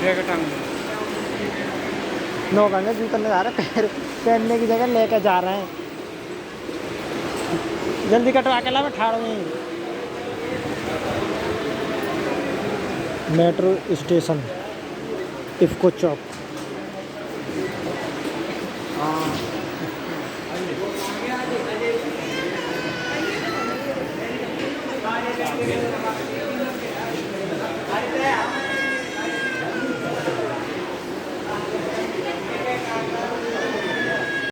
Jacket टांग no कहने जूता नहीं जा रहा, पैर पहनने की जगह लेकर जा रहे हैं। जल्दी कटवा के ला, मैं ठाड़ में। मेट्रो स्टेशन, इफ्को चौक।